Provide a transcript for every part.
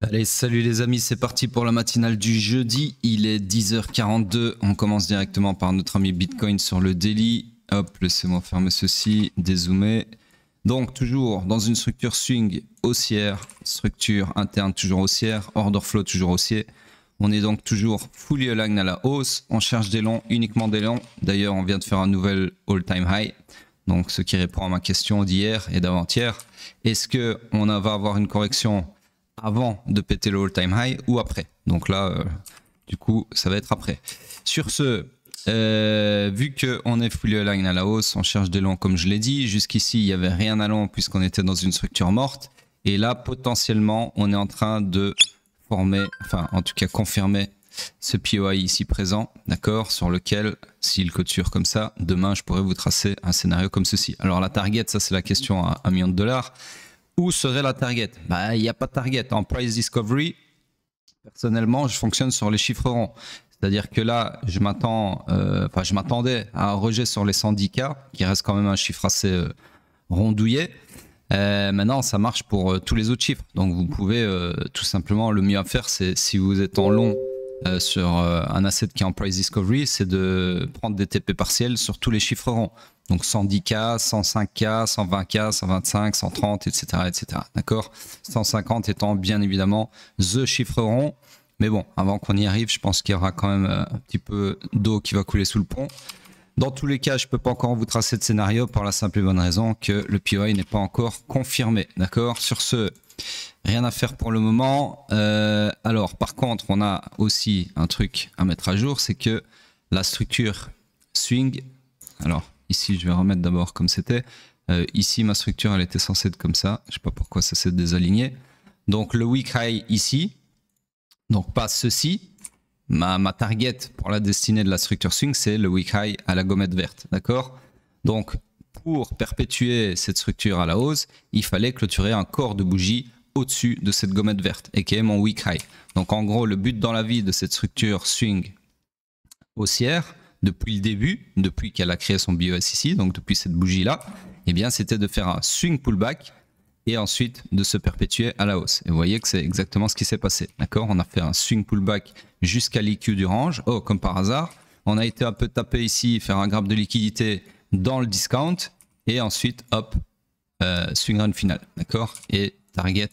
Allez, salut les amis, c'est parti pour la matinale du jeudi. Il est 10h42. On commence directement par notre ami Bitcoin sur le daily. Hop, laissez-moi fermer ceci, dézoomer. Donc, toujours dans une structure swing haussière, structure interne toujours haussière, order flow toujours haussier. On est donc toujours fully aligned à la hausse. On cherche des longs, uniquement des longs. D'ailleurs, on vient de faire un nouvel all-time high. Donc, ce qui répond à ma question d'hier et d'avant-hier. Est-ce qu'on va avoir une correction avant de péter le all-time high ou après? Donc là, du coup, ça va être après. Sur ce, vu qu'on est fully aligned à la hausse, on cherche des longs comme je l'ai dit. Jusqu'ici, il n'y avait rien à long puisqu'on était dans une structure morte. Et là, potentiellement, on est en train de former, enfin en tout cas confirmer ce POI ici présent, d'accord, sur lequel, s'il clôture comme ça, demain, je pourrais vous tracer un scénario comme ceci. Alors la target, ça c'est la question à $1 million. Où serait la target? Bah, il n'y a pas de target. En price discovery, personnellement, je fonctionne sur les chiffres ronds. C'est-à-dire que là, je m'attendais à un rejet sur les 110K, qui reste quand même un chiffre assez rondouillé. Maintenant, ça marche pour tous les autres chiffres. Donc, vous pouvez tout simplement, le mieux à faire, c'est si vous êtes en long sur un asset qui est en price discovery, c'est de prendre des TP partiels sur tous les chiffres ronds. Donc 110K, 105K, 120K, 125, 130, etc. etc. D'accord? 150 étant bien évidemment the chiffre rond. Mais bon, avant qu'on y arrive, je pense qu'il y aura quand même un petit peu d'eau qui va couler sous le pont. Dans tous les cas, je ne peux pas encore vous tracer de scénario pour la simple et bonne raison que le POI n'est pas encore confirmé. D'accord? Sur ce, rien à faire pour le moment. Alors, par contre, on a aussi un truc à mettre à jour, c'est que la structure swing... Alors, ici, je vais remettre d'abord comme c'était. Ici, ma structure, elle était censée être comme ça. Je ne sais pas pourquoi ça s'est désaligné. Donc, le week high ici. Donc, pas ceci. Ma target pour la destinée de la structure swing, c'est le week high à la gommette verte. D'accord? Donc, pour perpétuer cette structure à la hausse, il fallait clôturer un corps de bougie au-dessus de cette gommette verte, et qui est mon week high. Donc, en gros, le but dans la vie de cette structure swing haussière, depuis le début, depuis qu'elle a créé son BOS ici, donc depuis cette bougie-là, eh bien, c'était de faire un swing pullback et ensuite de se perpétuer à la hausse. Et vous voyez que c'est exactement ce qui s'est passé. D'accord? On a fait un swing pullback jusqu'à l'IQ du range. Oh, comme par hasard, on a été un peu tapé ici, faire un graphe de liquidité dans le discount et ensuite, hop, swing run final. D'accord? Et target,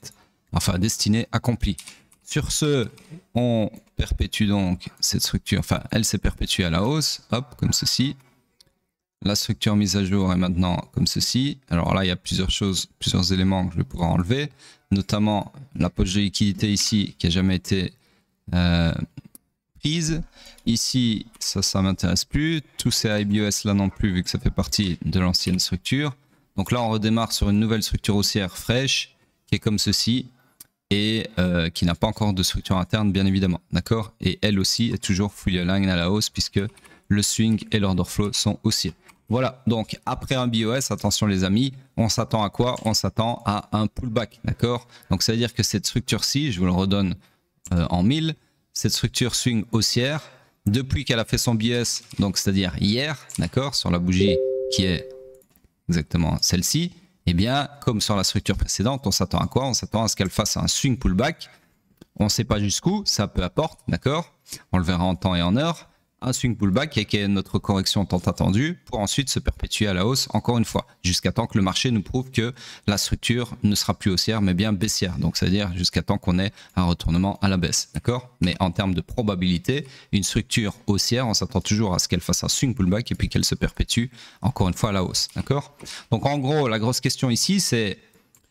enfin, destinée accomplie. Sur ce, on perpétue donc cette structure, enfin, elle s'est perpétuée à la hausse, hop, comme ceci. La structure mise à jour est maintenant comme ceci. Alors là, il y a plusieurs choses, plusieurs éléments que je vais pouvoir enlever, notamment la poche de liquidité ici qui n'a jamais été prise. Ici, ça m'intéresse plus. Tous ces IBOS là non plus, vu que ça fait partie de l'ancienne structure. Donc là, on redémarre sur une nouvelle structure haussière fraîche qui est comme ceci et qui n'a pas encore de structure interne, bien évidemment. D'accord? Et elle aussi est toujours fully aligned à la hausse puisque le swing et l'order flow sont haussiers. Voilà, donc après un BOS, attention les amis, on s'attend à quoi? On s'attend à un pullback, d'accord? Donc ça veut dire que cette structure-ci, je vous le redonne en 1000, cette structure swing haussière, depuis qu'elle a fait son BOS, donc c'est-à-dire hier, d'accord, sur la bougie qui est exactement celle-ci, eh bien, comme sur la structure précédente, on s'attend à quoi? On s'attend à ce qu'elle fasse un swing pullback. On ne sait pas jusqu'où, ça peu importe, d'accord? On le verra en temps et en heure. Un swing pullback qui est notre correction tant attendue pour ensuite se perpétuer à la hausse encore une fois jusqu'à temps que le marché nous prouve que la structure ne sera plus haussière mais bien baissière, donc c'est à dire jusqu'à temps qu'on ait un retournement à la baisse, d'accord? Mais en termes de probabilité, une structure haussière, on s'attend toujours à ce qu'elle fasse un swing pullback et puis qu'elle se perpétue encore une fois à la hausse, d'accord? Donc en gros, la grosse question ici, c'est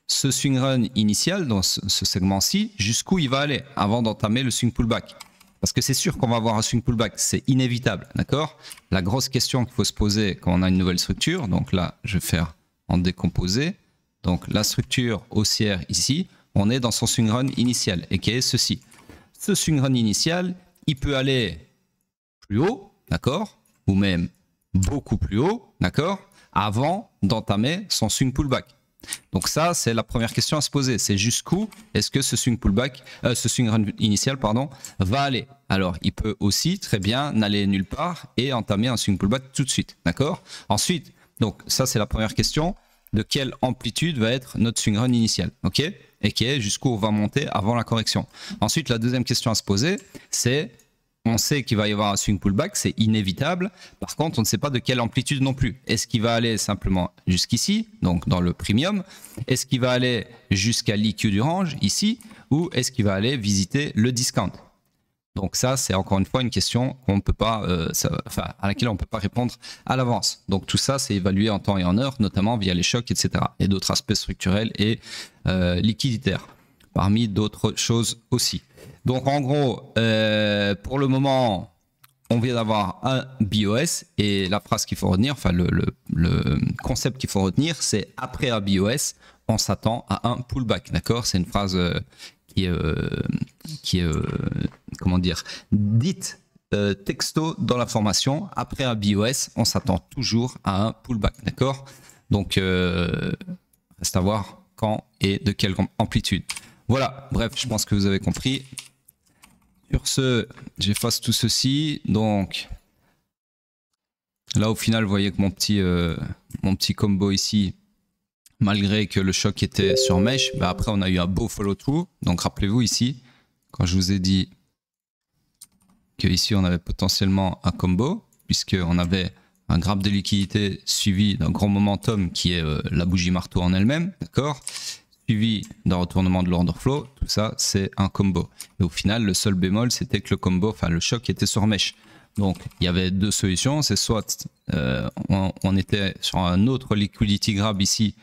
ce swing run initial dans ce segment-ci, jusqu'où il va aller avant d'entamer le swing pullback? Parce que c'est sûr qu'on va avoir un swing pullback, c'est inévitable, d'accord? La grosse question qu'il faut se poser quand on a une nouvelle structure, donc là, je vais faire en décomposer. Donc la structure haussière ici, on est dans son swing run initial, et qui est ceci. Ce swing run initial, il peut aller plus haut, d'accord? Ou même beaucoup plus haut, d'accord? Avant d'entamer son swing pullback. Donc ça, c'est la première question à se poser. C'est jusqu'où est-ce que ce swing pullback, ce swing run initial, pardon, va aller. Alors, il peut aussi très bien n'aller nulle part et entamer un swing pullback tout de suite, d'accord? Ensuite, donc ça c'est la première question. de quelle amplitude va être notre swing run initial, ok? Et qui est jusqu'où on va monter avant la correction. Ensuite, la deuxième question à se poser, c'est, on sait qu'il va y avoir un swing pullback, c'est inévitable. Par contre, on ne sait pas de quelle amplitude non plus. Est-ce qu'il va aller simplement jusqu'ici, donc dans le premium? Est-ce qu'il va aller jusqu'à l'EQ du range, ici? Ou est-ce qu'il va aller visiter le discount? Donc ça, c'est encore une fois une question qu'on peut pas, à laquelle on ne peut pas répondre à l'avance. Donc tout ça, c'est évalué en temps et en heure, notamment via les chocs, etc. Et d'autres aspects structurels et liquiditaires, parmi d'autres choses aussi. Donc en gros, pour le moment, on vient d'avoir un BOS et la phrase qu'il faut retenir, enfin le concept qu'il faut retenir, c'est après un BOS, on s'attend à un pullback, d'accord? C'est une phrase qui est comment dire, dite texto dans la formation. Après un BOS, on s'attend toujours à un pullback, d'accord? Donc reste à voir quand et de quelle amplitude. Voilà, bref, je pense que vous avez compris. Sur ce, j'efface tout ceci. Donc là, au final, vous voyez que mon petit combo ici, malgré que le choc était sur mèche, bah après on a eu un beau follow-through. Donc rappelez-vous ici, quand je vous ai dit que ici on avait potentiellement un combo, puisqu'on avait un graphe de liquidité suivi d'un gros momentum qui est la bougie marteau en elle-même, d'accord, suivi d'un retournement de l'order flow, tout ça c'est un combo. Et au final, le seul bémol, c'était que le combo, enfin le choc était sur mèche. Donc il y avait deux solutions, c'est soit on était sur un autre liquidity grab ici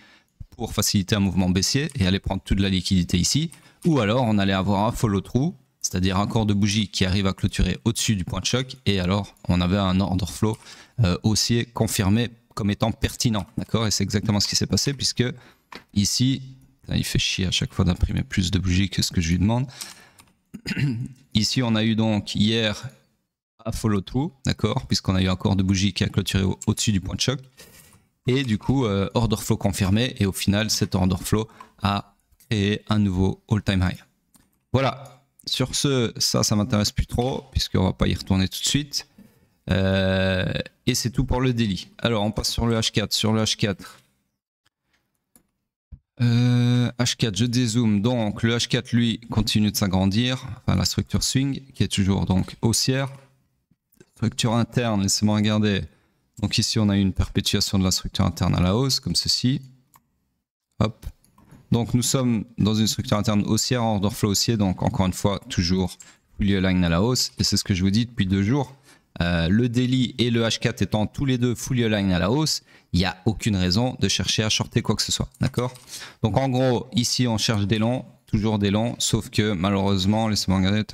pour faciliter un mouvement baissier et aller prendre toute la liquidité ici, ou alors on allait avoir un follow-through, c'est-à-dire un corps de bougie qui arrive à clôturer au-dessus du point de choc, et alors on avait un order flow haussier confirmé comme étant pertinent, d'accord? Et c'est exactement ce qui s'est passé, puisque ici, il fait chier à chaque fois d'imprimer plus de bougies que ce que je lui demande. Ici on a eu donc hier un follow-through, d'accord, puisqu'on a eu un corps de bougie qui a clôturé au-dessus du point de choc. Et du coup, order flow confirmé. Et au final, cet order flow a créé un nouveau all-time high. Voilà. Sur ce, ça m'intéresse plus trop, puisqu'on va pas y retourner tout de suite. Et c'est tout pour le daily. Alors, on passe sur le H4. Sur le H4, H4, je dézoome. Donc, le H4, lui, continue de s'agrandir. Enfin, la structure swing, qui est toujours donc haussière. Structure interne, laissez-moi regarder. Donc ici, on a eu une perpétuation de la structure interne à la hausse, comme ceci. Hop. Donc nous sommes dans une structure interne haussière, order flow haussier, donc encore une fois, toujours fully aligned à la hausse. Et c'est ce que je vous dis depuis 2 jours. Le daily et le H4 étant tous les deux fully aligned à la hausse, il n'y a aucune raison de chercher à shorter quoi que ce soit. D'accord? Donc en gros, ici, on cherche des longs, toujours des longs, sauf que malheureusement, laissez-moi regarder,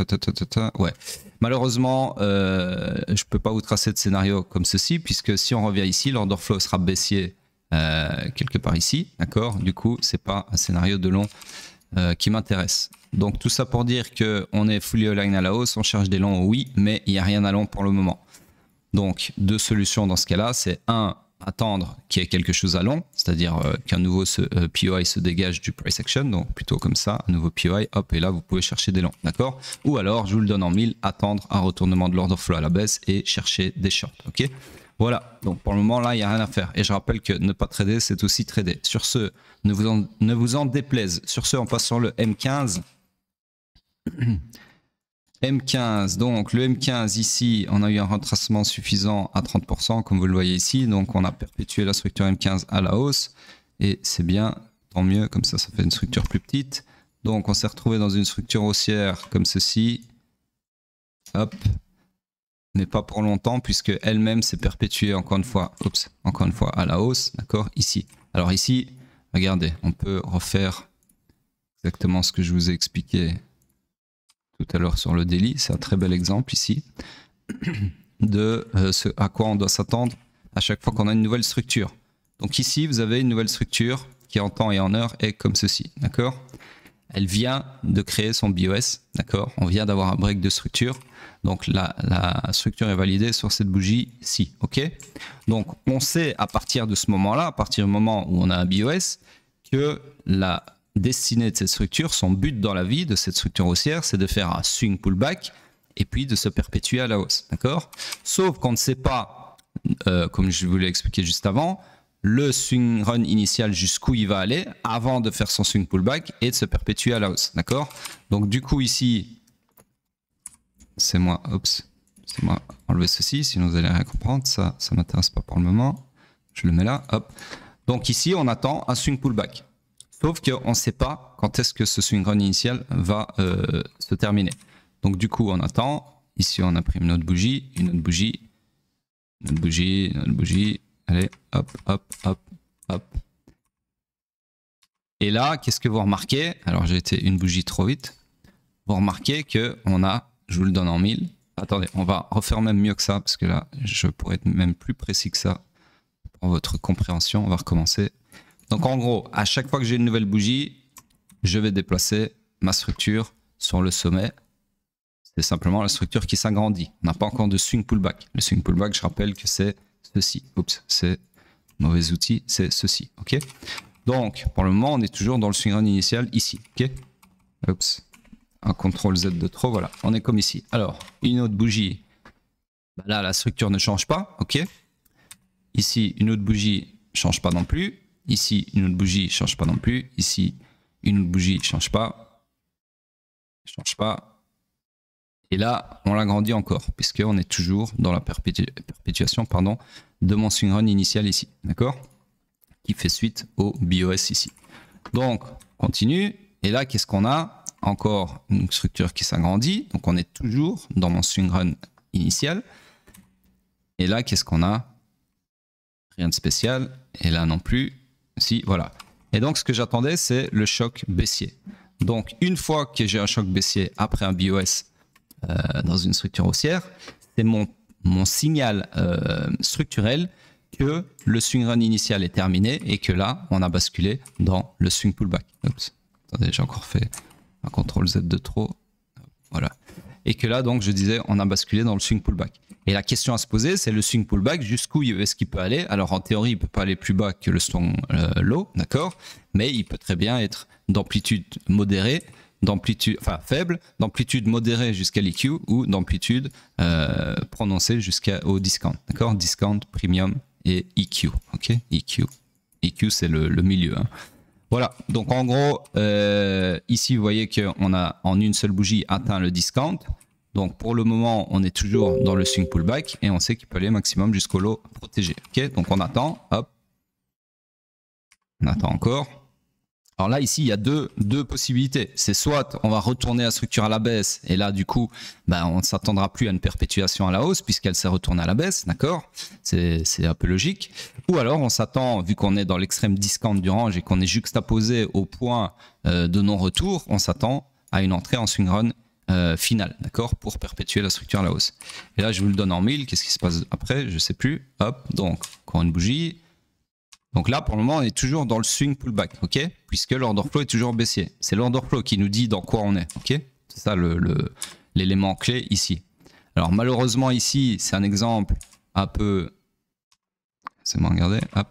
ouais. Malheureusement, je peux pas vous tracer de scénario comme ceci, puisque si on revient ici, l'order flow sera baissier quelque part ici, d'accord? Du coup, c'est pas un scénario de long qui m'intéresse. Donc tout ça pour dire qu'on est fully aligned à la hausse, on cherche des longs, oui, mais il n'y a rien à long pour le moment. Donc deux solutions dans ce cas-là, c'est attendre qu'il y ait quelque chose à long, c'est-à-dire qu'un nouveau POI se dégage du price action, donc plutôt comme ça, un nouveau POI, hop, et là vous pouvez chercher des longs, d'accord? Ou alors, je vous le donne en 1000, attendre un retournement de l'order flow à la baisse et chercher des shorts, ok? Voilà, donc pour le moment là, il n'y a rien à faire. Et je rappelle que ne pas trader, c'est aussi trader. Sur ce, ne vous en déplaise. Sur ce, on passe sur le M15. M15, donc le M15 ici, on a eu un retracement suffisant à 30%, comme vous le voyez ici. Donc on a perpétué la structure M15 à la hausse. Et c'est bien, tant mieux, comme ça fait une structure plus petite. Donc on s'est retrouvé dans une structure haussière comme ceci. Hop. Mais pas pour longtemps, puisque elle-même s'est perpétuée encore une fois à la hausse, d'accord, ici. Alors ici, regardez, on peut refaire exactement ce que je vous ai expliqué tout à l'heure sur le daily. C'est un très bel exemple ici de ce à quoi on doit s'attendre à chaque fois qu'on a une nouvelle structure. Donc ici, vous avez une nouvelle structure qui en temps et en heure est comme ceci, d'accord? Elle vient de créer son BOS, d'accord? On vient d'avoir un break de structure. Donc la structure est validée sur cette bougie-ci, ok? Donc on sait à partir de ce moment-là, à partir du moment où on a un BOS, que la destinée de cette structure, son but dans la vie de cette structure haussière, c'est de faire un swing pullback et puis de se perpétuer à la hausse, d'accord? Sauf qu'on ne sait pas, comme je vous l'ai expliqué juste avant, le swing run initial jusqu'où il va aller avant de faire son swing pullback et de se perpétuer à la hausse. D'accord? Donc du coup ici, c'est moi enlever ceci, sinon vous allez rien comprendre. Ça m'intéresse pas pour le moment. Je le mets là, hop. Donc ici, on attend un swing pullback. Sauf qu'on ne sait pas quand est-ce que ce swing run initial va se terminer. Donc du coup, on attend. Ici, on a pris une autre bougie, une autre bougie, une autre bougie, une autre bougie. Allez, hop, hop, hop, hop. Et là, qu'est-ce que vous remarquez? Alors, j'ai été une bougie trop vite. Vous remarquez qu'on a, je vous le donne en 1000. Attendez, on va refaire même mieux que ça, parce que là, je pourrais être même plus précis que ça. Pour votre compréhension, on va recommencer. Donc, en gros, à chaque fois que j'ai une nouvelle bougie, je vais déplacer ma structure sur le sommet. C'est simplement la structure qui s'agrandit. On n'a pas encore de swing pullback. Le swing pullback, je rappelle que c'est ceci. Oups, c'est mauvais outil, c'est ceci. Ok. Donc, pour le moment, on est toujours dans le swing run initial ici. Ok. Oups. Un CTRL Z de trop. Voilà. On est comme ici. Alors, une autre bougie. Bah là, la structure ne change pas. Ok. Ici, une autre bougie ne change pas non plus. Ici, une autre bougie ne change pas non plus. Ici, une autre bougie ne change pas. Change pas. Et là, on l'agrandit encore, puisqu'on est toujours dans la perpétuation de mon swing run initial ici, d'accord? Qui fait suite au BOS ici. Donc, on continue. Et là, qu'est-ce qu'on a? Encore une structure qui s'agrandit. Donc, on est toujours dans mon swing run initial. Et là, qu'est-ce qu'on a? Rien de spécial. Et là non plus. Si, voilà. Et donc, ce que j'attendais, c'est le choc baissier. Donc, une fois que j'ai un choc baissier après un BOS, dans une structure haussière, c'est mon signal structurel que le swing run initial est terminé et que là, on a basculé dans le swing pullback. Oups. Attendez, j'ai encore fait un CTRL Z de trop. Voilà. Et que là, donc, je disais, on a basculé dans le swing pullback. Et la question à se poser, c'est le swing pullback, jusqu'où est-ce qu'il peut aller? Alors, en théorie, il ne peut pas aller plus bas que le swing low, d'accord? Mais il peut très bien être d'amplitude modérée, d'amplitude faible, d'amplitude modérée jusqu'à l'EQ ou d'amplitude prononcée jusqu'au discount. D'accord? Discount, premium et EQ. Ok? EQ. EQ, c'est le milieu. Hein. Voilà. Donc en gros, ici, vous voyez qu'on a en une seule bougie atteint le discount. Donc pour le moment, on est toujours dans le swing pullback et on sait qu'il peut aller maximum jusqu'au low protégé. Ok? Donc on attend. Hop. On attend encore. Alors là, ici, il y a deux possibilités. C'est soit on va retourner la structure à la baisse et là, du coup, ben, on ne s'attendra plus à une perpétuation à la hausse puisqu'elle s'est retournée à la baisse, d'accord? C'est un peu logique. Ou alors, on s'attend, vu qu'on est dans l'extrême discount du range et qu'on est juxtaposé au point de non-retour, on s'attend à une entrée en swing run finale, d'accord? Pour perpétuer la structure à la hausse. Et là, je vous le donne en 1000. Qu'est-ce qui se passe après? Je ne sais plus. Hop, donc, encore une bougie. Donc là, pour le moment, on est toujours dans le swing pullback, ok? Puisque l'order flow est toujours baissier. C'est l'order flow qui nous dit dans quoi on est, ok? C'est ça l'élément clé ici. Alors malheureusement ici, c'est un exemple un peu... C'est moi, regardez, hop.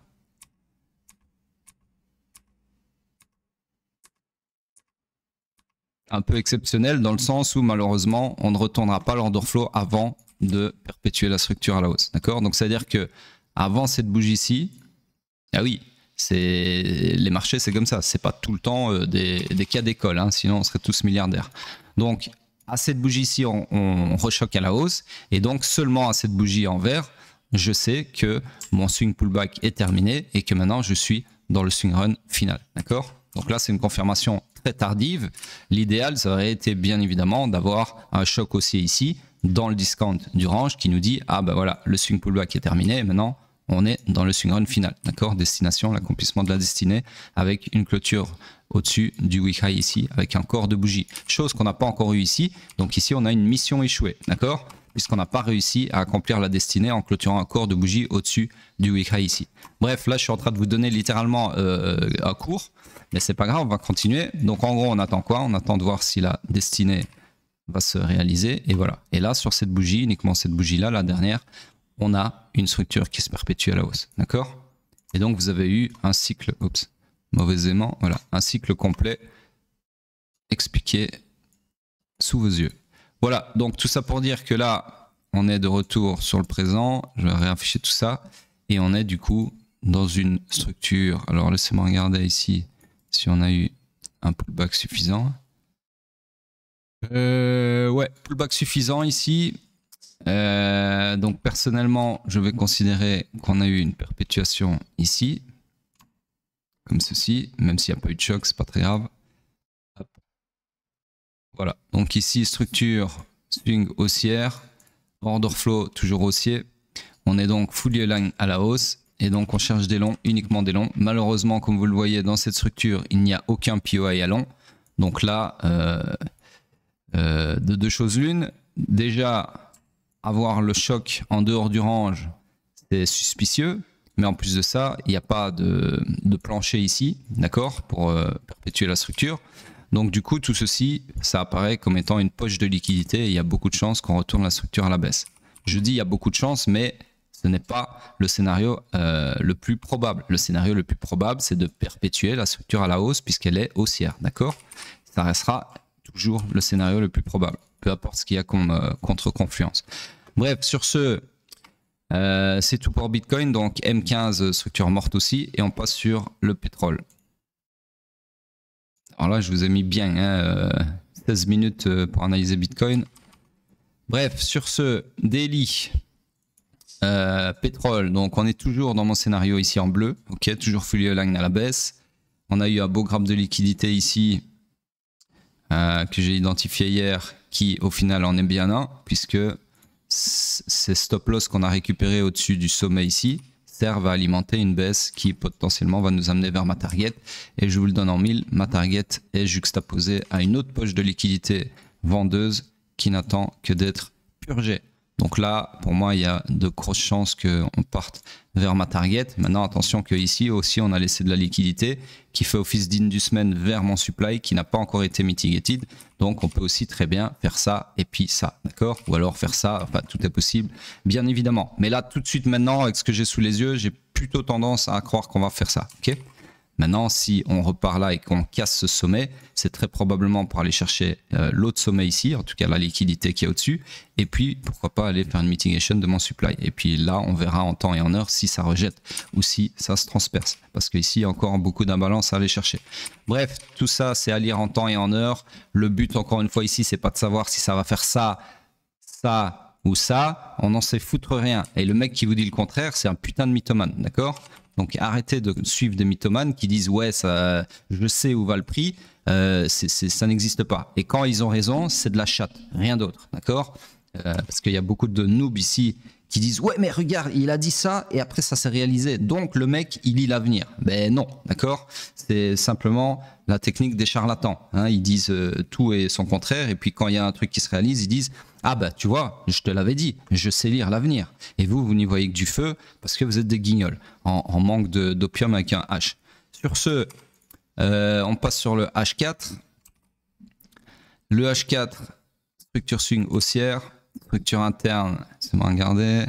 Un peu exceptionnel dans le sens où malheureusement, on ne retournera pas l'order flow avant de perpétuer la structure à la hausse, d'accord? Donc c'est-à-dire que avant cette bougie-ci, ah oui, les marchés, c'est comme ça. C'est pas tout le temps des cas d'école, hein, sinon on serait tous milliardaires. Donc, à cette bougie-ci, on rechoque à la hausse. Et donc, seulement à cette bougie en vert, je sais que mon swing pullback est terminé et que maintenant, je suis dans le swing run final. D'accord? Donc là, c'est une confirmation très tardive. L'idéal, ça aurait été bien évidemment d'avoir un choc haussier ici, dans le discount du range, qui nous dit, ah ben voilà, le swing pullback est terminé. Et maintenant, on est dans le swing run final, d'accord? Destination, l'accomplissement de la destinée avec une clôture au-dessus du wick high ici, avec un corps de bougie. Chose qu'on n'a pas encore eu ici. Donc ici, on a une mission échouée, d'accord? Puisqu'on n'a pas réussi à accomplir la destinée en clôturant un corps de bougie au-dessus du wick high ici. Bref, là, je suis en train de vous donner littéralement un cours, mais c'est pas grave, on va continuer. Donc en gros, on attend quoi? On attend de voir si la destinée va se réaliser. Et voilà. Et là, sur cette bougie, uniquement cette bougie-là, la dernière, on a une structure qui se perpétue à la hausse, d'accord? Et donc vous avez eu un cycle, oups, mauvais aimant, voilà, un cycle complet expliqué sous vos yeux. Voilà, donc tout ça pour dire que là, on est de retour sur le présent, je vais réafficher tout ça, et on est du coup dans une structure. Alors laissez-moi regarder ici si on a eu un pullback suffisant. Ouais, pullback suffisant ici. Donc personnellement, je vais considérer qu'on a eu une perpétuation ici, comme ceci, même s'il n'y a pas eu de choc, c'est pas très grave. Hop. Voilà, donc ici structure, swing haussière, order flow toujours haussier. On est donc fully aligned à la hausse et donc on cherche des longs, uniquement des longs. Malheureusement, comme vous le voyez dans cette structure, il n'y a aucun POI à long. Donc là, de deux choses l'une, déjà avoir le choc en dehors du range, c'est suspicieux. Mais en plus de ça, il n'y a pas de plancher ici, d'accord, pour perpétuer la structure. Donc du coup, tout ceci, ça apparaît comme étant une poche de liquidité et il y a beaucoup de chances qu'on retourne la structure à la baisse. Je dis il y a beaucoup de chances, mais ce n'est pas le scénario le plus probable. Le scénario le plus probable, c'est de perpétuer la structure à la hausse puisqu'elle est haussière, d'accord? Ça restera toujours le scénario le plus probable, peu importe ce qu'il y a comme contre-confluence. Bref, sur ce, c'est tout pour Bitcoin. Donc M15, structure morte aussi, et on passe sur le pétrole. Alors là, je vous ai mis bien 16 minutes pour analyser Bitcoin. Bref, sur ce, daily, pétrole. Donc on est toujours dans mon scénario ici en bleu, ok, toujours fully aligned à la baisse. On a eu un beau grappe de liquidité ici que j'ai identifié hier, qui au final en est bien un, puisque ces stop loss qu'on a récupérés au-dessus du sommet ici servent à alimenter une baisse qui potentiellement va nous amener vers ma target. Et je vous le donne en mille, ma target est juxtaposée à une autre poche de liquidité vendeuse qui n'attend que d'être purgée. Donc là, pour moi, il y a de grosses chances qu'on parte vers ma target. Maintenant, attention qu'ici aussi, on a laissé de la liquidité qui fait office d'inducement vers mon supply qui n'a pas encore été mitigated. Donc, on peut aussi très bien faire ça et puis ça, d'accord? Ou alors faire ça, enfin, tout est possible, bien évidemment. Mais là, tout de suite maintenant, avec ce que j'ai sous les yeux, j'ai plutôt tendance à croire qu'on va faire ça, ok? Maintenant, si on repart là et qu'on casse ce sommet, c'est très probablement pour aller chercher l'autre sommet ici, en tout cas la liquidité qui est au-dessus, et puis pourquoi pas aller faire une mitigation de mon supply. Et puis là, on verra en temps et en heure si ça rejette ou si ça se transperce, parce qu'ici, il y a encore beaucoup d'imbalance à aller chercher. Bref, tout ça, c'est à lire en temps et en heure. Le but, encore une fois ici, c'est pas de savoir si ça va faire ça, ça ou ça. On n'en sait foutre rien. Et le mec qui vous dit le contraire, c'est un putain de mythomane, d'accord ? Donc arrêtez de suivre des mythomanes qui disent ouais, ça, je sais où va le prix, ça n'existe pas. Et quand ils ont raison, c'est de la chatte, rien d'autre, d'accord? Parce qu'il y a beaucoup de noobs ici qui disent ouais mais regarde, il a dit ça et après ça s'est réalisé. Donc le mec, il lit l'avenir. Ben non, d'accord? C'est simplement la technique des charlatans. Hein. Ils disent tout et son contraire et puis quand il y a un truc qui se réalise, ils disent ah bah tu vois, je te l'avais dit, je sais lire l'avenir. Et vous, vous n'y voyez que du feu parce que vous êtes des guignols en manque d'opium avec un H. Sur ce, on passe sur le H4. Le H4, structure swing haussière, structure interne, c'est moins regardé,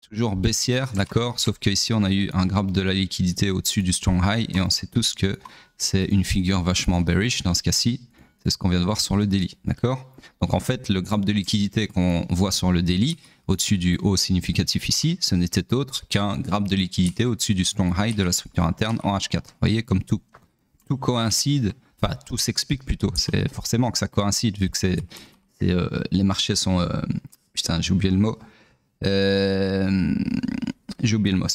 toujours baissière, d'accord, sauf qu'ici on a eu un grappe de la liquidité au-dessus du strong high et on sait tous que c'est une figure vachement bearish dans ce cas-ci. C'est ce qu'on vient de voir sur le daily, d'accord? Donc en fait, le grappe de liquidité qu'on voit sur le daily, au-dessus du haut significatif ici, ce n'était autre qu'un grappe de liquidité au-dessus du strong high de la structure interne en H4. Vous voyez, comme tout coïncide, enfin tout s'explique plutôt, c'est forcément que ça coïncide vu que les marchés sont... putain, j'ai oublié le mot. C'est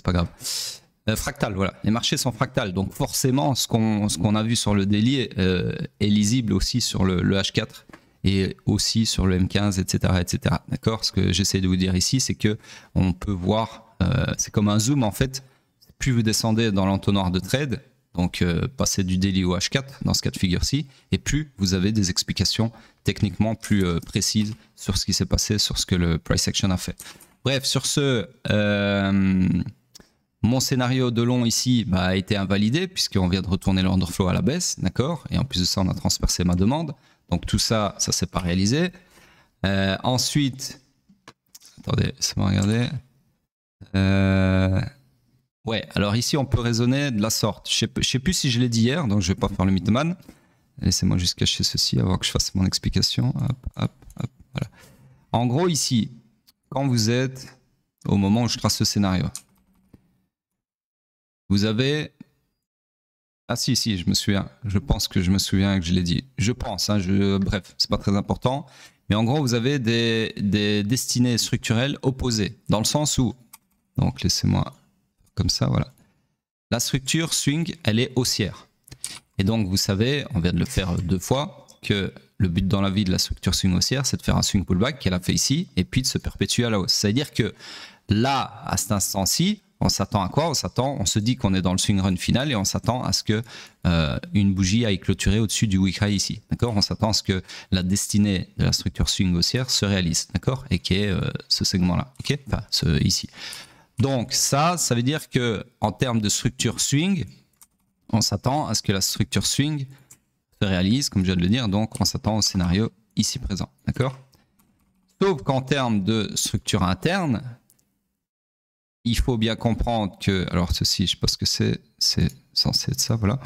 pas grave. Fractal, voilà. Les marchés sont fractales, donc forcément, ce qu'on a vu sur le daily est lisible aussi sur le H4 et aussi sur le M15, etc., etc. D'accord? Ce que j'essaie de vous dire ici, c'est que on peut voir, c'est comme un zoom en fait. Plus vous descendez dans l'entonnoir de trade, donc passer du daily au H4 dans ce cas de figure-ci, et plus vous avez des explications techniquement plus précises sur ce qui s'est passé, sur ce que le price action a fait. Bref, sur ce, mon scénario de long ici a été invalidé puisqu'on vient de retourner l'order flow à la baisse, d'accord? Et en plus de ça, on a transpercé ma demande. Donc tout ça, ça s'est pas réalisé. Ensuite, attendez, laissez-moi regarder. Ouais, alors ici, on peut raisonner de la sorte. Je sais plus si je l'ai dit hier, donc je vais pas faire le mythomane. Laissez-moi juste cacher ceci avant que je fasse mon explication. Hop, hop, hop, voilà. En gros, ici, quand vous êtes au moment où je trace ce scénario, vous avez... Ah si, je me souviens. Je pense que je me souviens que je l'ai dit. Je pense, hein, bref, c'est pas très important. Mais en gros, vous avez des destinées structurelles opposées. Dans le sens où... Donc, laissez-moi comme ça, voilà. La structure swing, elle est haussière. Et donc, vous savez, on vient de le faire 2 fois, que le but dans la vie de la structure swing haussière, c'est de faire un swing pullback qu'elle a fait ici, et puis de se perpétuer à la hausse. C'est-à-dire que là, à cet instant-ci, on s'attend à quoi? On se dit qu'on est dans le swing run final et on s'attend à ce que une bougie aille clôturer au-dessus du wick high ici. D'accord? On s'attend à ce que la destinée de la structure swing haussière se réalise. D'accord? Et qui est ce segment-là. Ok? Enfin, ici. Donc ça veut dire que en termes de structure swing, on s'attend à ce que la structure swing se réalise, comme je viens de le dire. Donc on s'attend au scénario ici présent. D'accord? Sauf qu'en termes de structure interne, il faut bien comprendre que, alors ceci, je sais pas ce que c'est censé être ça, voilà.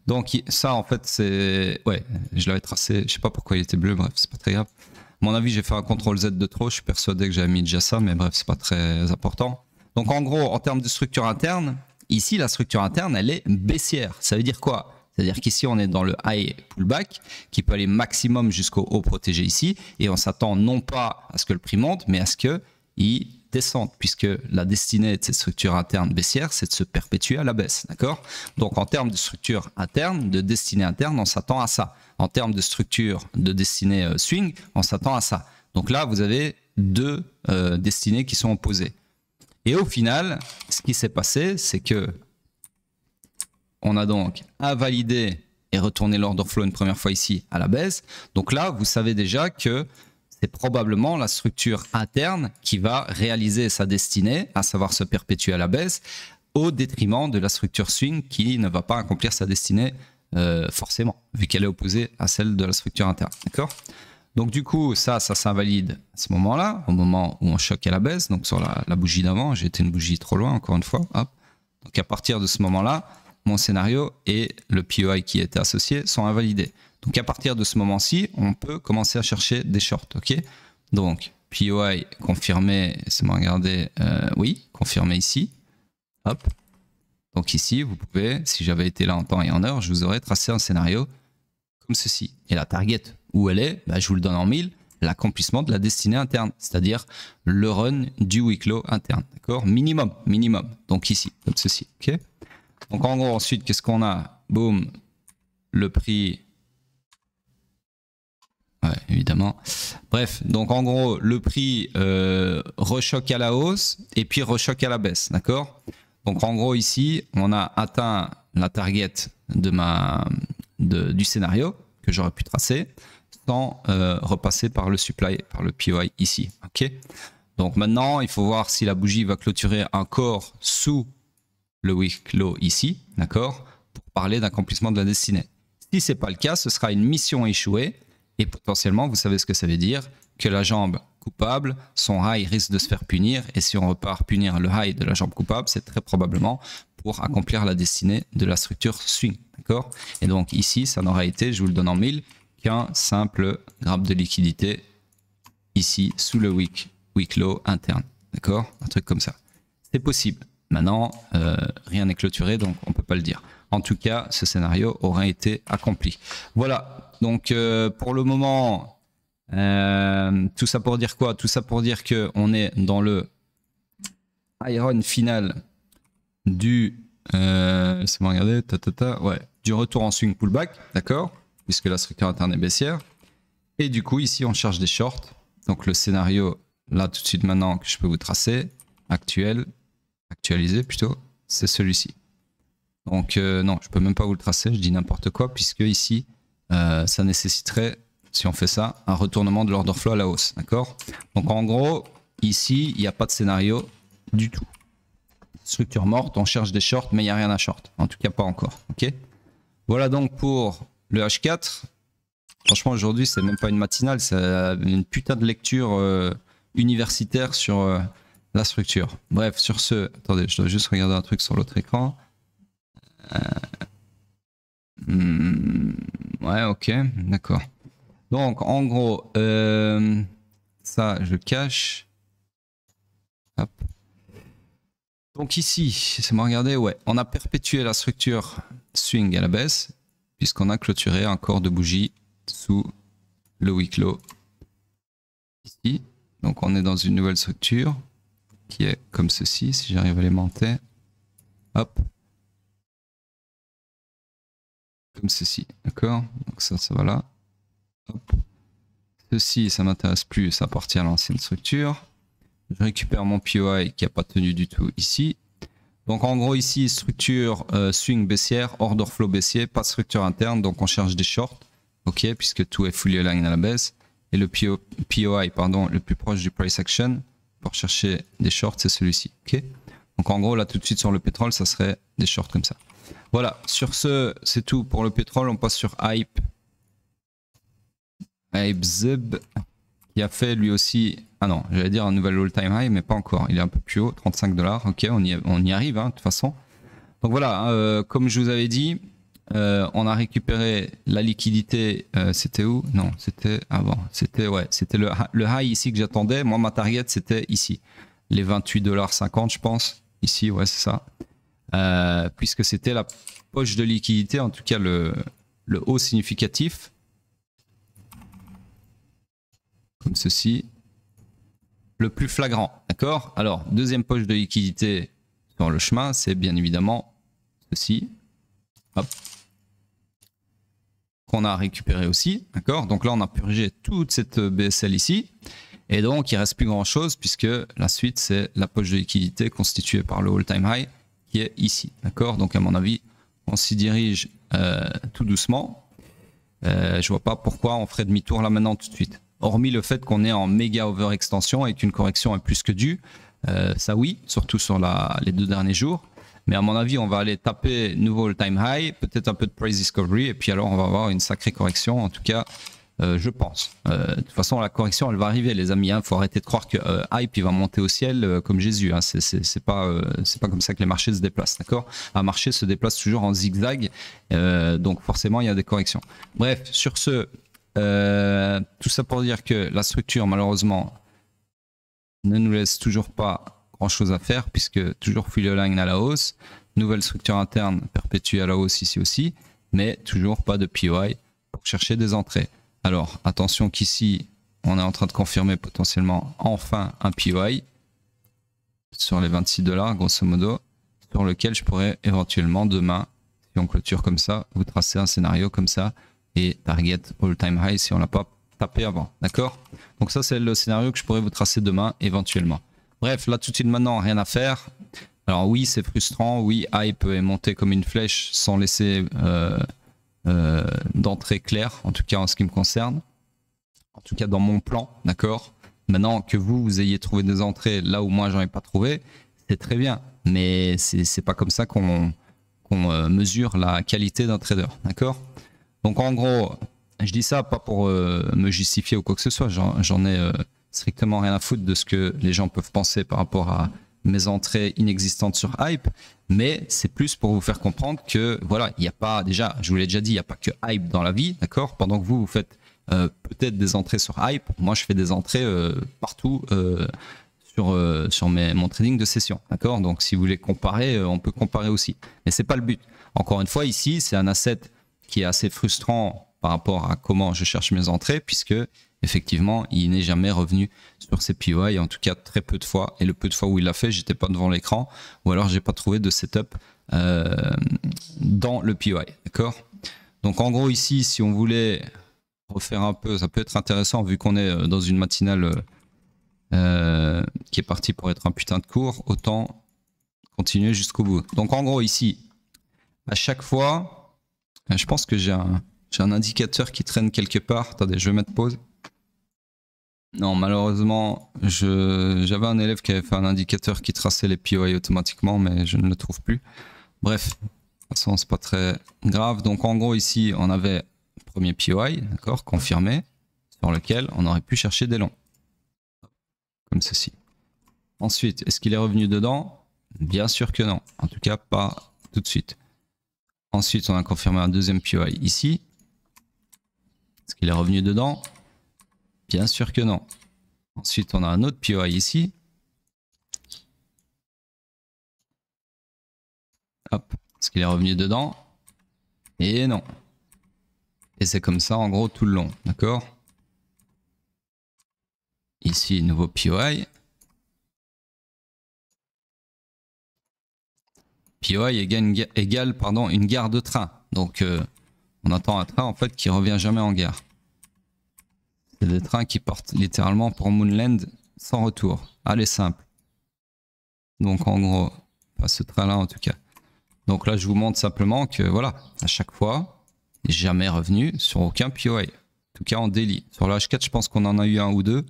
Donc ça, en fait, c'est, ouais, je l'avais tracé, je sais pas pourquoi il était bleu, bref, c'est pas très grave. À mon avis, j'ai fait un CTRL Z de trop, je suis persuadé que j'avais mis déjà ça, mais bref, c'est pas très important. Donc en gros, en termes de structure interne, ici, la structure interne, elle est baissière. Ça veut dire quoi? C'est-à-dire qu'ici, on est dans le high pullback qui peut aller maximum jusqu'au haut protégé ici, et on s'attend non pas à ce que le prix monte, mais à ce qu'il descente, puisque la destinée de cette structure interne baissière, c'est de se perpétuer à la baisse, d'accord? Donc en termes de structure interne, de destinée interne, on s'attend à ça. En termes de structure de destinée swing, on s'attend à ça. Donc là, vous avez 2 destinées qui sont opposées. Et au final, ce qui s'est passé, c'est que on a donc invalidé et retourné l'order flow une première fois ici à la baisse. Donc là, vous savez déjà que c'est probablement la structure interne qui va réaliser sa destinée, à savoir se perpétuer à la baisse, au détriment de la structure swing qui ne va pas accomplir sa destinée forcément, vu qu'elle est opposée à celle de la structure interne. D'accord? Donc du coup, ça s'invalide à ce moment-là, au moment où on choque à la baisse. Donc sur la bougie d'avant, j'ai été une bougie trop loin, encore une fois. Hop. Donc à partir de ce moment-là, mon scénario et le POI qui était associé sont invalidés. Donc à partir de ce moment-ci, on peut commencer à chercher des shorts, ok? Donc POI confirmé, laissez-moi regarder, oui, confirmé ici. Hop. Donc ici, vous pouvez, si j'avais été là en temps et en heure, je vous aurais tracé un scénario comme ceci. Et la target, où elle est, bah, je vous le donne en 1000, l'accomplissement de la destinée interne, c'est-à-dire le run du week low interne, d'accord? Minimum. Donc ici, comme ceci, ok? Donc en gros, ensuite, qu'est-ce qu'on a? Boum, le prix... Ouais, évidemment. Bref, donc en gros, le prix rechoque à la hausse et puis rechoque à la baisse, d'accord? Donc en gros, ici, on a atteint la target du scénario que j'aurais pu tracer sans repasser par le supply, par le POI ici, ok? Donc maintenant, il faut voir si la bougie va clôturer encore sous le wick low ici, d'accord? Pour parler d'accomplissement de la destinée. Si ce n'est pas le cas, ce sera une mission échouée. Et potentiellement, vous savez ce que ça veut dire, que la jambe coupable, son high risque de se faire punir. Et si on repart punir le high de la jambe coupable, c'est très probablement pour accomplir la destinée de la structure swing. D'accord? Et donc ici, ça n'aura été, je vous le donne en 1000, qu'un simple graphe de liquidité ici, sous le wick low interne. D'accord? Un truc comme ça. C'est possible. Maintenant, rien n'est clôturé, donc on ne peut pas le dire. En tout cas, ce scénario aurait été accompli. Voilà. Donc pour le moment, tout ça pour dire quoi? Tout ça pour dire qu'on est dans le iron final du laissez-moi regarder, ouais, du retour en swing pullback, d'accord, puisque la structure interne est baissière. Et du coup, ici, on cherche des shorts. Donc le scénario, là tout de suite maintenant que je peux vous tracer, actualisé plutôt, c'est celui-ci. Donc non, je peux même pas vous le tracer, je dis n'importe quoi, puisque ici, ça nécessiterait, si on fait ça, un retournement de l'order flow à la hausse, d'accord? Donc en gros, ici, il n'y a pas de scénario du tout. Structure morte, on cherche des shorts, mais il n'y a rien à short. En tout cas, pas encore, ok? Voilà donc pour le H4. Franchement, aujourd'hui, c'est même pas une matinale, c'est une putain de lecture universitaire sur la structure. Bref, sur ce... Attendez, je dois juste regarder un truc sur l'autre écran. Ouais, ok, d'accord. Donc, en gros, ça, je cache. Hop. Donc ici, c'est moi regarder, ouais, on a perpétué la structure swing à la baisse, puisqu'on a clôturé un corps de bougie sous le week low ici. Donc on est dans une nouvelle structure qui est comme ceci, si j'arrive à alimenter. Hop. Comme ceci, d'accord? Donc ça va là. Hop. Ceci, ça m'intéresse plus, ça appartient à l'ancienne structure. Je récupère mon POI qui n'a pas tenu du tout ici. Donc en gros ici, structure swing baissière, order flow baissier, pas de structure interne, donc on cherche des shorts, ok, puisque tout est fully aligned à la baisse. Et le POI, pardon, le plus proche du price action pour chercher des shorts, c'est celui-ci, ok. Donc en gros là tout de suite sur le pétrole, ça serait des shorts comme ça. Voilà, sur ce, c'est tout pour le pétrole. On passe sur Hype. Hype Zeb, qui a fait lui aussi, ah non, j'allais dire un nouvel all-time high, mais pas encore. Il est un peu plus haut, 35 $. Ok, on y arrive, hein, de toute façon. Donc voilà, comme je vous avais dit, on a récupéré la liquidité. C'était où? Non, c'était avant. C'était le high ici que j'attendais. Moi, ma target, c'était ici. Les 28,50 $, je pense. Ici, ouais, c'est ça. Puisque c'était la poche de liquidité, en tout cas le haut significatif. Comme ceci. Le plus flagrant, d'accord? Alors, deuxième poche de liquidité sur le chemin, c'est bien évidemment ceci. Hop. Qu'on a récupéré aussi, d'accord? Donc là, on a purgé toute cette BSL ici. Et donc, il ne reste plus grand-chose puisque la suite, c'est la poche de liquidité constituée par le all-time high qui est ici, d'accord? Donc, à mon avis, on s'y dirige tout doucement. Je vois pas pourquoi on ferait demi-tour là maintenant tout de suite. Hormis le fait qu'on est en méga overextension et qu'une correction est plus que due. Ça oui, surtout sur les 2 derniers jours. Mais à mon avis, on va aller taper nouveau all-time high, peut-être un peu de price discovery, et puis alors on va avoir une sacrée correction, en tout cas, je pense. De toute façon, la correction, elle va arriver, les amis. Faut arrêter de croire que hype, il va monter au ciel comme Jésus. Hein. C'est pas comme ça que les marchés se déplacent, d'accord? Un marché se déplace toujours en zigzag, donc forcément, il y a des corrections. Bref, sur ce, tout ça pour dire que la structure, malheureusement, ne nous laisse toujours pas grand chose à faire, puisque toujours fully aligned à la hausse, nouvelle structure interne perpétuée à la hausse ici aussi, mais toujours pas de POI pour chercher des entrées. Alors attention qu'ici on est en train de confirmer potentiellement enfin un POI sur les 26 $, grosso modo, sur lequel je pourrais éventuellement demain, si on clôture comme ça, vous tracer un scénario comme ça et target all time high si on l'a pas tapé avant, d'accord? Donc ça c'est le scénario que je pourrais vous tracer demain éventuellement. Bref, là tout de suite maintenant, rien à faire. Alors oui, c'est frustrant, oui, hype est monté comme une flèche sans laisser d'entrée claire, en tout cas en ce qui me concerne. En tout cas dans mon plan, d'accord? Maintenant que vous ayez trouvé des entrées là où moi j'en ai pas trouvé, c'est très bien. Mais c'est pas comme ça qu'on mesure la qualité d'un trader, d'accord? Donc en gros, je dis ça pas pour me justifier ou quoi que ce soit, j'en ai strictement rien à foutre de ce que les gens peuvent penser par rapport à mes entrées inexistantes sur hype, mais c'est plus pour vous faire comprendre que voilà, il n'y a pas, déjà, je vous l'ai déjà dit, il n'y a pas que hype dans la vie, d'accord? Pendant que vous faites peut-être des entrées sur hype, moi je fais des entrées partout sur mon trading de session, d'accord? Donc si vous voulez comparer, on peut comparer aussi, mais c'est pas le but. Encore une fois, ici, c'est un asset qui est assez frustrant par rapport à comment je cherche mes entrées, puisque effectivement, il n'est jamais revenu sur ses POI, en tout cas très peu de fois. Et le peu de fois où il l'a fait, j'étais pas devant l'écran, ou alors j'ai pas trouvé de setup dans le POI, d'accord? Donc en gros ici, si on voulait refaire un peu, ça peut être intéressant vu qu'on est dans une matinale qui est partie pour être un putain de cours, autant continuer jusqu'au bout. Donc en gros ici, à chaque fois, je pense que j'ai un indicateur qui traîne quelque part. Attendez, je vais mettre pause. Non, malheureusement, j'avais un élève qui avait fait un indicateur qui traçait les POI automatiquement, mais je ne le trouve plus. Bref, de toute façon, c'est pas très grave. Donc, en gros, ici, on avait le premier POI, d'accord, confirmé, sur lequel on aurait pu chercher des longs. Comme ceci. Ensuite, est-ce qu'il est revenu dedans? Bien sûr que non. En tout cas, pas tout de suite. Ensuite, on a confirmé un deuxième POI ici. Est-ce qu'il est revenu dedans? Bien sûr que non. Ensuite, on a un autre POI ici. Hop, parce qu'il est revenu dedans. Et non. Et c'est comme ça en gros tout le long, d'accord? Ici, nouveau POI. POI égale pardon, une gare de train. Donc on attend un train en fait qui revient jamais en gare. C'est des trains qui partent littéralement pour Moonland sans retour. Allez, simple. Donc en gros, pas ce train-là en tout cas. Donc là, je vous montre simplement que voilà, à chaque fois, jamais revenu sur aucun POI. En tout cas en daily. Sur le H4, je pense qu'on en a eu un ou deux.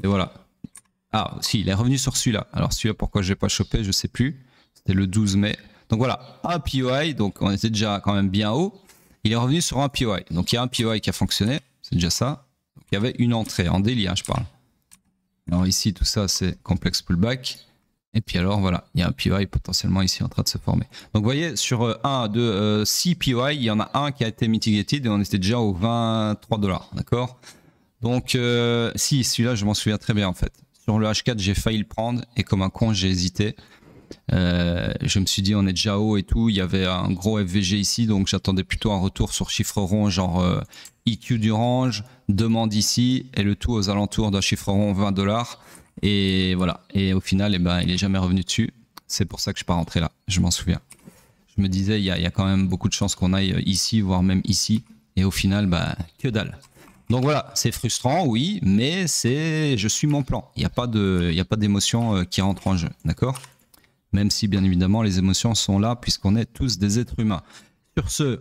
Et voilà. Ah, si, il est revenu sur celui-là. Alors celui-là, pourquoi je l'ai pas chopé, je sais plus. C'était le 12 mai. Donc voilà, un POI. Donc on était déjà quand même bien haut. Il est revenu sur un POI. Donc il y a un POI qui a fonctionné. C'est déjà ça. Donc, il y avait une entrée en daily, hein, je parle. Alors ici, tout ça, c'est complexe pullback. Et puis alors, voilà, il y a un POI potentiellement ici en train de se former. Donc vous voyez, sur 1, 2, 6 POI, il y en a un qui a été mitigated et on était déjà aux 23 $. D'accord? Donc, si, celui-là, je m'en souviens très bien en fait. Sur le H4, j'ai failli le prendre et comme un con, j'ai hésité. Je me suis dit, on est déjà haut et tout. Il y avait un gros FVG ici, donc j'attendais plutôt un retour sur chiffre rond, genre EQ du range, demande ici et le tout aux alentours d'un chiffre rond 20 $. Et voilà. Et au final, eh ben, il est jamais revenu dessus. C'est pour ça que je suis pas rentré là. Je m'en souviens. Je me disais, il y a quand même beaucoup de chances qu'on aille ici, voire même ici. Et au final, bah, que dalle. Donc voilà, c'est frustrant, oui, mais je suis mon plan. Il n'y a pas d'émotion qui rentre en jeu, d'accord? Même si, bien évidemment, les émotions sont là, puisqu'on est tous des êtres humains. Sur ce,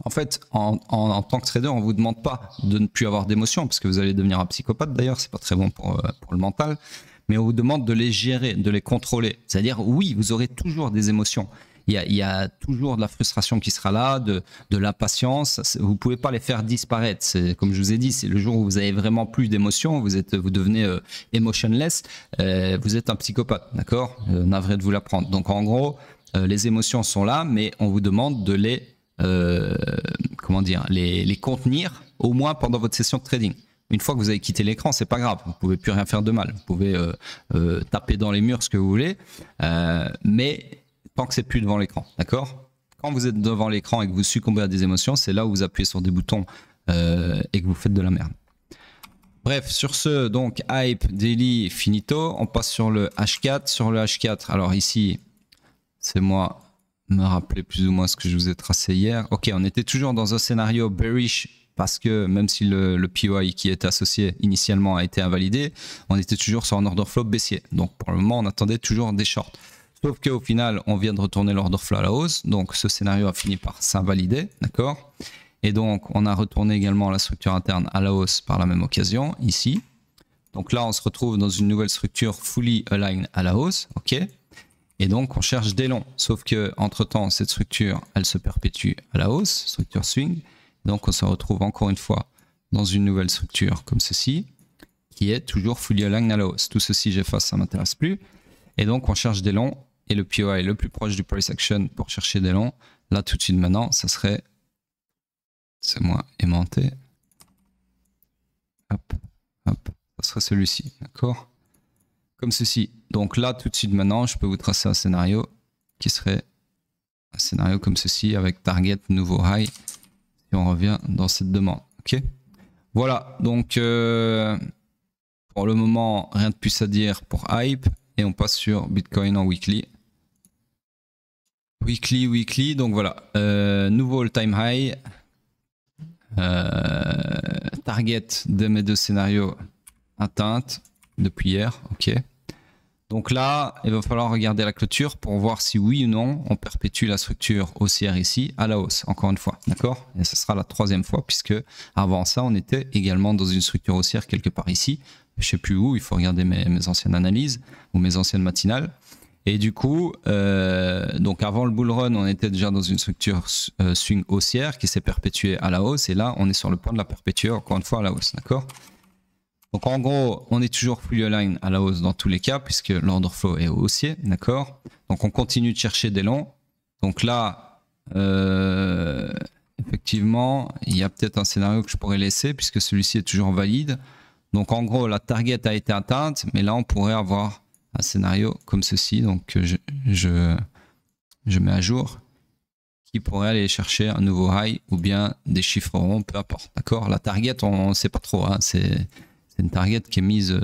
en fait, en tant que trader, on ne vous demande pas de ne plus avoir d'émotions, parce que vous allez devenir un psychopathe d'ailleurs, c'est pas très bon pour le mental, mais on vous demande de les gérer, de les contrôler. C'est-à-dire, oui, vous aurez toujours des émotions. Il y a toujours de la frustration qui sera là, de l'impatience. Vous ne pouvez pas les faire disparaître. Comme je vous ai dit, c'est le jour où vous avez vraiment plus d'émotions, vous devenez emotionless, vous êtes un psychopathe, d'accord? Navré de vous l'apprendre. Donc en gros, les émotions sont là, mais on vous demande de les les contenir au moins pendant votre session de trading. Une fois que vous avez quitté l'écran, c'est pas grave, vous pouvez plus rien faire de mal. Vous pouvez taper dans les murs ce que vous voulez, mais tant que c'est plus devant l'écran, d'accord? Quand vous êtes devant l'écran et que vous succombez à des émotions, c'est là où vous appuyez sur des boutons et que vous faites de la merde. Bref, sur ce, donc hype, daily, finito. On passe sur le H4. Sur le H4, alors ici, c'est moi me rappeler plus ou moins ce que je vous ai tracé hier. Ok, on était toujours dans un scénario bearish parce que même si le POI qui était associé initialement a été invalidé, on était toujours sur un order flow baissier. Donc pour le moment, on attendait toujours des shorts. Sauf qu'au final, on vient de retourner l'order flow à la hausse. Donc ce scénario a fini par s'invalider, d'accord? Et donc on a retourné également la structure interne à la hausse par la même occasion, ici. Donc là, on se retrouve dans une nouvelle structure fully aligned à la hausse, ok? Et donc, on cherche des longs. Sauf que entre temps, cette structure, elle se perpétue à la hausse, structure swing. Donc, on se retrouve encore une fois dans une nouvelle structure comme ceci, qui est toujours fully aligned à la hausse. Tout ceci, j'efface, ça ne m'intéresse plus. Et donc, on cherche des longs. Et le POI le plus proche du price action pour chercher des longs, là, tout de suite maintenant, ça serait, c'est moi aimanté. Hop, hop, ça serait celui-ci, d'accord? Comme ceci. Donc là, tout de suite maintenant, je peux vous tracer un scénario qui serait un scénario comme ceci avec target nouveau high si on revient dans cette demande. Ok. Voilà. Donc pour le moment, rien de plus à dire pour hype et on passe sur Bitcoin en weekly. Weekly. Donc voilà. Nouveau all-time high. Target de mes deux scénarios atteinte depuis hier, ok. Donc là, il va falloir regarder la clôture pour voir si oui ou non on perpétue la structure haussière ici à la hausse, encore une fois, d'accord? Et ce sera la troisième fois puisque avant ça, on était également dans une structure haussière quelque part ici. Je sais plus où, il faut regarder mes anciennes analyses ou mes anciennes matinales. Et du coup, donc avant le bull run, on était déjà dans une structure swing haussière qui s'est perpétuée à la hausse et là, on est sur le point de la perpétuer encore une fois à la hausse, d'accord? Donc en gros, on est toujours fully aligned à la hausse dans tous les cas puisque l'order flow est haussier, d'accord? Donc on continue de chercher des longs. Donc là, effectivement, il y a peut-être un scénario que je pourrais laisser puisque celui-ci est toujours valide. Donc en gros, la target a été atteinte, mais là on pourrait avoir un scénario comme ceci. Donc je mets à jour, qui pourrait aller chercher un nouveau high ou bien des chiffres ronds, peu importe. D'accord? La target, on ne sait pas trop. Hein, c'est une target qui est mise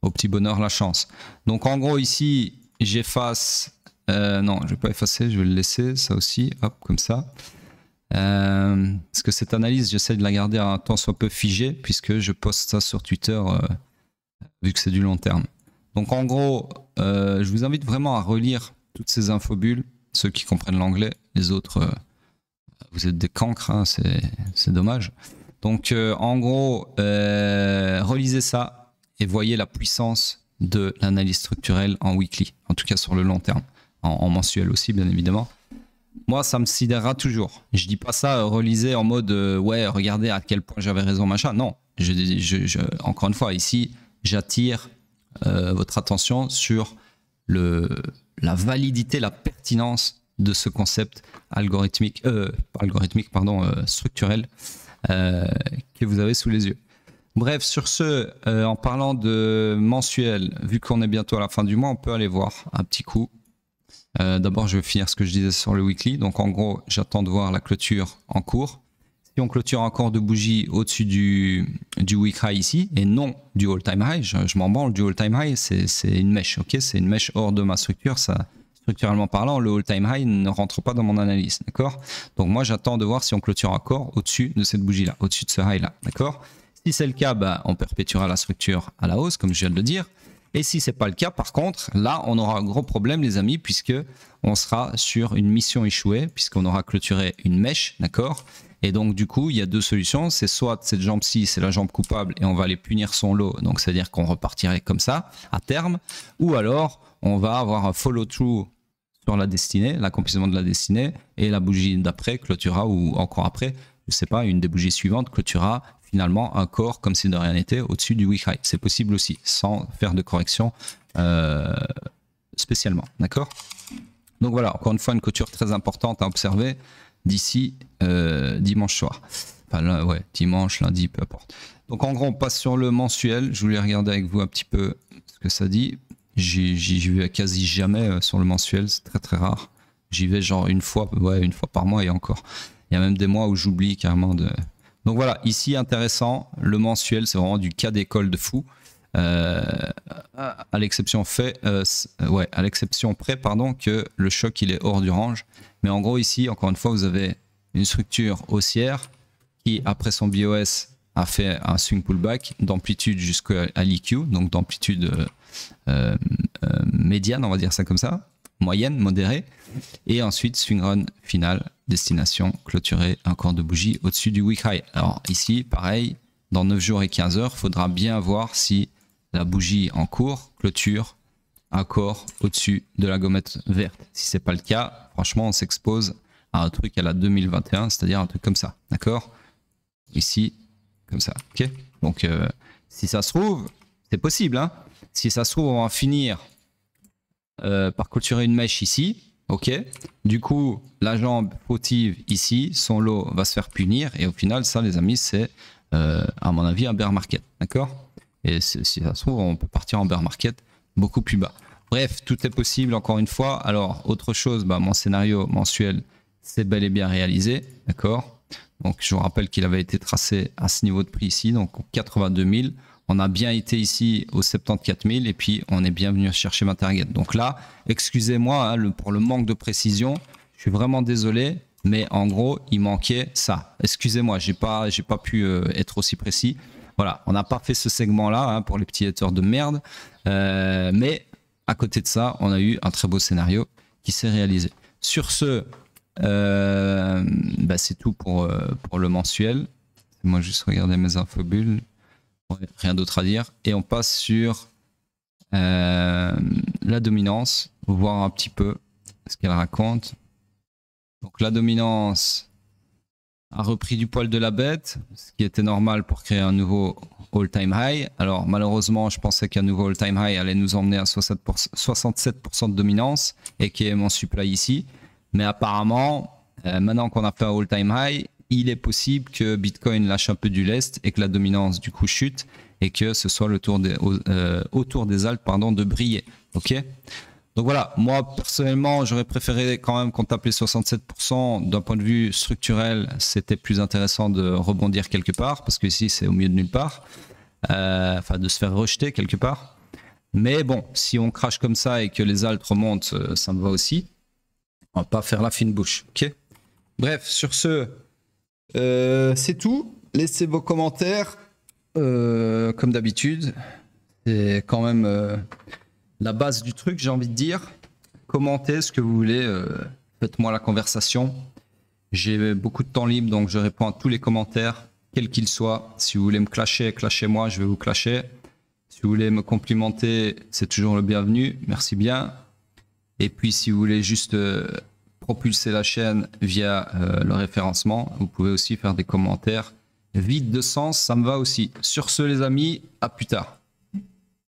au petit bonheur, la chance. Donc en gros, ici, j'efface. Non, je ne vais pas effacer, je vais le laisser, ça aussi, hop, comme ça. Parce que cette analyse, j'essaie de la garder un temps soit peu figée, puisque je poste ça sur Twitter, vu que c'est du long terme. Donc en gros, je vous invite vraiment à relire toutes ces infobules, ceux qui comprennent l'anglais, les autres, vous êtes des cancres, hein, c'est dommage. Donc en gros, relisez ça et voyez la puissance de l'analyse structurelle en weekly, en tout cas sur le long terme, en mensuel aussi bien évidemment. Moi, ça me sidérera toujours. Je dis pas ça, relisez en mode ouais, regardez à quel point j'avais raison, machin. Non, encore une fois, ici, j'attire votre attention sur la validité, la pertinence de ce concept algorithmique, structurel que vous avez sous les yeux. Bref, sur ce, en parlant de mensuel, vu qu'on est bientôt à la fin du mois, on peut aller voir un petit coup. D'abord, je vais finir ce que je disais sur le weekly. Donc, en gros, j'attends de voir la clôture en cours. Si on clôture encore de bougies au-dessus du week high ici, et non du all-time high, je m'en branle, du all-time high, c'est une mèche, ok? C'est une mèche hors de ma structure. Ça, structurellement parlant, le all-time high ne rentre pas dans mon analyse, d'accord? Donc, moi, j'attends de voir si on clôture encore au-dessus de cette bougie-là, au-dessus de ce high-là, d'accord? Si c'est le cas, bah, on perpétuera la structure à la hausse, comme je viens de le dire. Et si c'est pas le cas, par contre, là, on aura un gros problème, les amis, puisque on sera sur une mission échouée, puisqu'on aura clôturé une mèche, d'accord? Et donc, du coup, il y a deux solutions. C'est soit cette jambe-ci, c'est la jambe coupable, et on va aller punir son lot. Donc, c'est-à-dire qu'on repartirait comme ça, à terme. Ou alors, on va avoir un follow-through sur la destinée, l'accomplissement de la destinée, et la bougie d'après clôturera, ou encore après, je sais pas, une des bougies suivantes clôturera finalement un corps comme si de rien n'était au-dessus du week high. C'est possible aussi, sans faire de correction spécialement. D'accord? Donc voilà, encore une fois, une clôture très importante à observer d'ici dimanche soir. Enfin, là, ouais, dimanche, lundi, peu importe. Donc en gros, on passe sur le mensuel. Je voulais regarder avec vous un petit peu ce que ça dit. J'y vais quasi jamais sur le mensuel, c'est très très rare. J'y vais genre une fois par mois et encore. Il y a même des mois où j'oublie carrément de... Donc voilà, ici intéressant, le mensuel, c'est vraiment du cas d'école de fou. À l'exception près, que le choc il est hors du range. Mais en gros ici, encore une fois, vous avez une structure haussière qui, après son BOS, a fait un swing pullback d'amplitude jusqu'à l'EQ, donc d'amplitude médiane, on va dire ça comme ça, moyenne, modérée, et ensuite swing run final, destination clôturée, encore de bougies au-dessus du week high. Alors ici, pareil, dans 9 jours et 15 heures, il faudra bien voir si la bougie en cours clôture encore au-dessus de la gommette verte. Si c'est pas le cas, franchement, on s'expose à un truc à la 2021, c'est-à-dire un truc comme ça, d'accord? Ici, comme ça, ok? Donc, si ça se trouve, c'est possible, hein? Si ça se trouve, on va finir par clôturer une mèche ici, ok? Du coup, la jambe fautive ici, son lot va se faire punir, et au final, ça, les amis, c'est, à mon avis, un bear market, d'accord? Et si ça se trouve, on peut partir en bear market beaucoup plus bas. Bref, tout est possible, encore une fois. Alors, autre chose, bah, mon scénario mensuel, c'est bel et bien réalisé, d'accord? Donc, je vous rappelle qu'il avait été tracé à ce niveau de prix ici, donc 82 000. On a bien été ici aux 74 000 et puis on est bien venu chercher ma target. Donc là, excusez-moi hein, pour le manque de précision. Je suis vraiment désolé, mais en gros, il manquait ça. Excusez-moi, j'ai pas pu être aussi précis. Voilà, on n'a pas fait ce segment-là hein, pour les petits haters de merde. Mais à côté de ça, on a eu un très beau scénario qui s'est réalisé. Sur ce, bah, c'est tout pour le mensuel. Moi, juste regarder mes infobules. Rien d'autre à dire. Et on passe sur la dominance, voir un petit peu ce qu'elle raconte. Donc la dominance a repris du poil de la bête, ce qui était normal pour créer un nouveau all-time high. Alors malheureusement, je pensais qu'un nouveau all-time high allait nous emmener à 67% de dominance, et qui est mon supply ici. Mais apparemment, maintenant qu'on a fait un all-time high, il est possible que Bitcoin lâche un peu du lest et que la dominance du coup chute et que ce soit le tour autour des Alpes de briller. Ok. Donc voilà, moi personnellement, j'aurais préféré quand même qu'on tape les 67%. D'un point de vue structurel, c'était plus intéressant de rebondir quelque part, parce que ici c'est au milieu de nulle part. Enfin, de se faire rejeter quelque part. Mais bon, si on crache comme ça et que les altes remontent, ça me va aussi. On va pas faire la fine bouche, ok? Bref, sur ce, c'est tout. Laissez vos commentaires, comme d'habitude. C'est quand même la base du truc, j'ai envie de dire. Commentez ce que vous voulez. Faites-moi la conversation. J'ai beaucoup de temps libre, donc je réponds à tous les commentaires, quels qu'ils soient. Si vous voulez me clasher, clashez-moi, je vais vous clasher. Si vous voulez me complimenter, c'est toujours le bienvenu. Merci bien. Et puis, si vous voulez juste propulser la chaîne via le référencement, vous pouvez aussi faire des commentaires vides de sens, ça me va aussi. Sur ce, les amis, à plus tard.